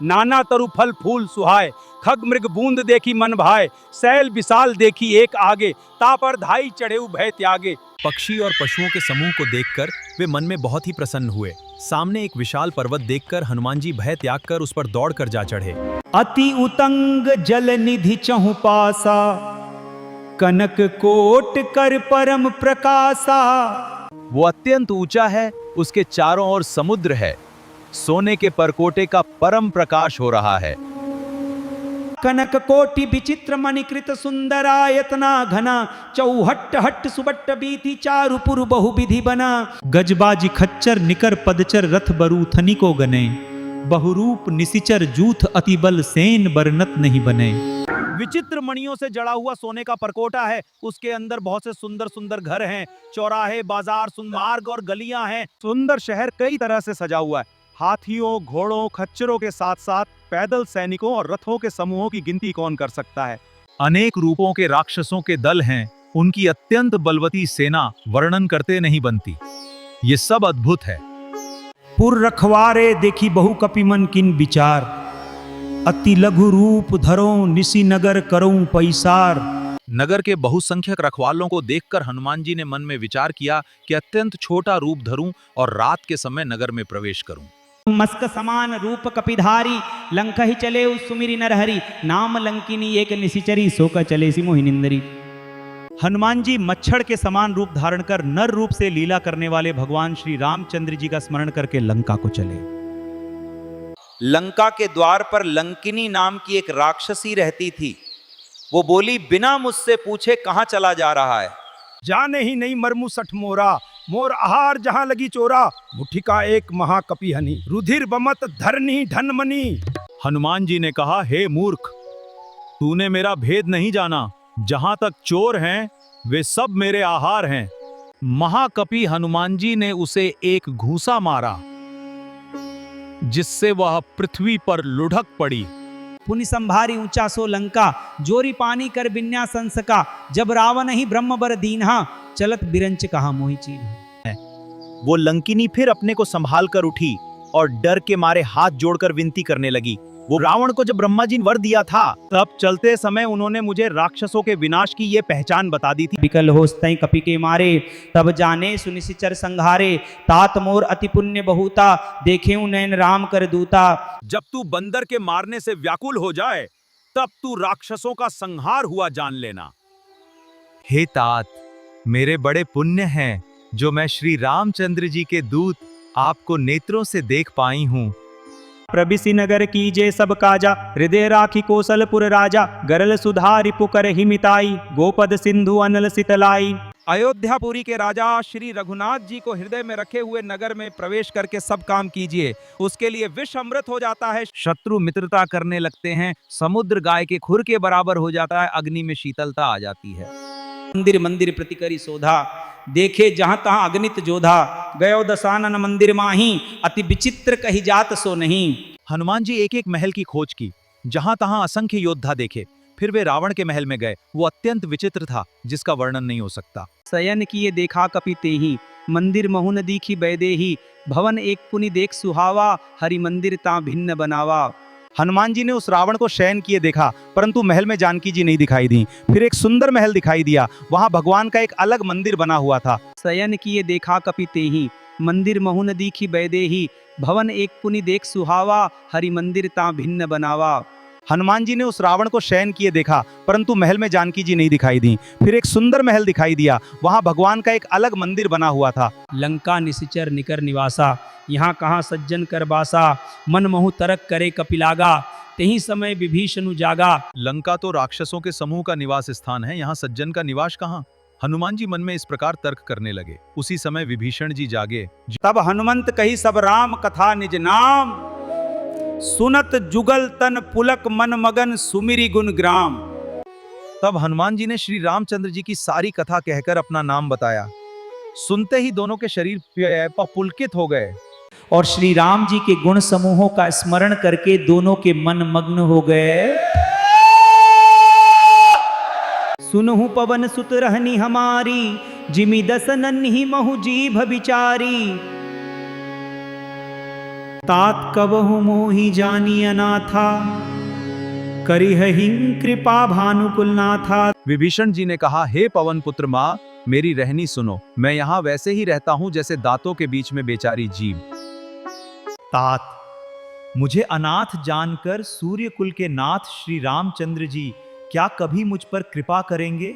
नाना तरु फल फूल सुहाय, खग मृग बूंद देखी मन भाए, सैल विशाल देखी एक आगे, तापर धाई चढ़े भय त्यागे। पक्षी और पशुओं के समूह को देखकर वे मन में बहुत ही प्रसन्न हुए। सामने एक विशाल पर्वत देखकर हनुमान जी भय त्याग कर उस पर दौड़कर जा चढ़े। अति उतंग जल निधि चहु पासा, कनक कोट कर परम प्रकाशा। वो अत्यंत ऊंचा है, उसके चारों ओर समुद्र है, सोने के परकोटे का परम प्रकाश हो रहा है। कनक कोटि विचित्र मणिकृत सुंदरायतना घना, चौहट्ट हट्ट सुबट्ट बीथी चारुपुर बहुविधि बना। गजबाजी खच्चर निकर पदचर रथ बरूथनी को गने, बहुरूप निशिचर जूथ अति बल सेन बरनत नहीं बने। विचित्र मणियों से जड़ा हुआ सोने का परकोटा है, उसके अंदर बहुत से सुंदर सुंदर घर हैं, चौराहे, बाजार, मार्ग और गलियां हैं। सुंदर शहर कई तरह से सजा हुआ है। हाथियों, घोड़ों, खच्चरों के साथ साथ पैदल सैनिकों और रथों के समूहों की गिनती कौन कर सकता है। अनेक रूपों के राक्षसों के दल हैं, उनकी अत्यंत बलवती सेना वर्णन करते नहीं बनती। ये सब अद्भुत है। पुर रखवारे देखी बहु कपि मन किन विचार, अति लघु रूप धरो निसी नगर करूं पैसार। नगर के बहुसंख्यक रखवालों को देखकर हनुमान जी ने मन में विचार किया कि अत्यंत छोटा रूप धरूं और रात के समय नगर में प्रवेश करूं। मस्क समान रूप कपिधारी, लंका ही चले उस सुमिरी नरहरि, नाम लंकिनी एक निशिचरी, सोक चले सी मोहिनिंदरी। हनुमान जी मच्छर के समान रूप धारण कर नर रूप से लीला करने वाले भगवान श्री रामचंद्र जी का स्मरण करके लंका को चले। लंका के द्वार पर लंकिनी नाम की एक राक्षसी रहती थी। वो बोली, बिना मुझसे पूछे कहां चला जा रहा है। जाने ही नहीं मरमु सठ मोरा, मोर आहार जहां लगी चोरा, मुट्ठी का एक महाकपि हनी, रुधिर बमत धरनी धनमनी। हनुमान जी ने कहा, हे मूर्ख, तूने मेरा भेद नहीं जाना। जहां तक चोर हैं वे सब मेरे आहार हैं। महाकपि हनुमान जी ने उसे एक घूंसा मारा, जिससे वह पृथ्वी पर लुढ़क पड़ी। पुनि संभारी ऊंचा सो लंका, जोरी पानी कर बिन्या संसका, जब रावण ही ब्रह्म बर दीन्हा, चलत बिरंच कहा मोहि चीन्हा। वो लंकिनी फिर अपने को संभाल कर उठी और डर के मारे हाथ जोड़कर विनती करने लगी। वो रावण को जब ब्रह्मा जी ने वर दिया था, तब चलते समय उन्होंने मुझे राक्षसों के विनाश की ये पहचान बता दी थी। विकल होस्तै कपि के मारे, तब जाने सुनिशिचर संहारे, तात मोर अति पुण्य बहुता, देखेऊ नयन राम कर दूता। जब तू बंदर के मारने से व्याकुल हो जाए, तब तू राक्षसों का संहार हुआ जान लेना। हे तात, मेरे बड़े पुण्य हैं जो मैं श्री रामचंद्र जी के दूत आपको नेत्रों से देख पाई हूँ। प्रबिसी नगर कीजे सब काजा, हृदय राखी कौशलपुर राजा, गरल सुधारि पुकर हिमिताई, गोपद सिंधु अनल सितलाई। अयोध्यापुरी के राजा श्री रघुनाथ जी को हृदय में रखे हुए नगर में प्रवेश करके सब काम कीजिए, उसके लिए विष अमृत हो जाता है, शत्रु मित्रता करने लगते हैं, समुद्र गाय के खुर के बराबर हो जाता है, अग्नि में शीतलता आ जाती है। मंदिर मंदिर प्रतिकरी शोधा, देखे जहां तहां अगणित जोधा, गयो दशानन मंदिर माही, अति विचित्र कही जात सो नहीं। हनुमान जी एक एक महल की खोज की, जहां तहां असंख्य योद्धा देखे। फिर वे रावण के महल में गए। वो अत्यंत विचित्र था, जिसका वर्णन नहीं हो सकता। शयन किए देखा कपि तेहि, मंदिर महुन दीखी बैदेही, भवन एक पुनि देख सुहावा, हरि मंदिर ता भिन्न बनावा। हनुमान जी ने उस रावण को शयन किए देखा, परंतु महल में जानकी जी नहीं दिखाई दी। फिर एक सुंदर महल दिखाई दिया, वहां भगवान का एक अलग मंदिर बना हुआ था। शयन किए देखा कपि तेहि, मंदिर महुन दीखी बैदेही, भवन एक पुनि देख सुहावा, हरि मंदिर ता भिन्न बनावा। हनुमान जी ने उस रावण को शयन किए देखा, परंतु महल में जानकी जी नहीं दिखाई दी। फिर एक सुंदर महल दिखाई दिया, वहां भगवान का एक अलग मंदिर बना हुआ था। लंका निशिचर निकर निवासा, यहाँ कहाँ सज्जन कर बासा, मन महु तरक करे कपिलागा, तेही समय विभीषण जागा। लंका तो राक्षसों के समूह का निवास स्थान है, यहाँ सज्जन का निवास कहाँ? हनुमान जी मन में इस प्रकार तर्क करने लगे। उसी समय विभीषण जी जागे। तब हनुमंत कही सब राम कथा निज नाम, सुनत जुगल तन पुलक मन मगन सुमिरी गुण ग्राम। तब हनुमान जी ने श्री रामचंद्र जी की सारी कथा कहकर अपना नाम बताया। सुनते ही दोनों के शरीर पुलकित हो गए और श्री राम जी के गुण समूहों का स्मरण करके दोनों के मन मग्न हो गए। सुनहु पवन सुत रहनी हमारी, जिमि दस नन्ही महु जीभ बिचारी। तात कबहु मोहि जानी अनाथा, करिह हिं कृपा भानुकुलनाथा। विभीषण जी ने कहा, हे पवन पुत्र माँ, मेरी रहनी सुनो। मैं यहाँ वैसे ही रहता हूँ जैसे दांतों के बीच में बेचारी जीव। तात, मुझे अनाथ जानकर सूर्य कुल के नाथ श्री रामचंद्र जी क्या कभी मुझ पर कृपा करेंगे?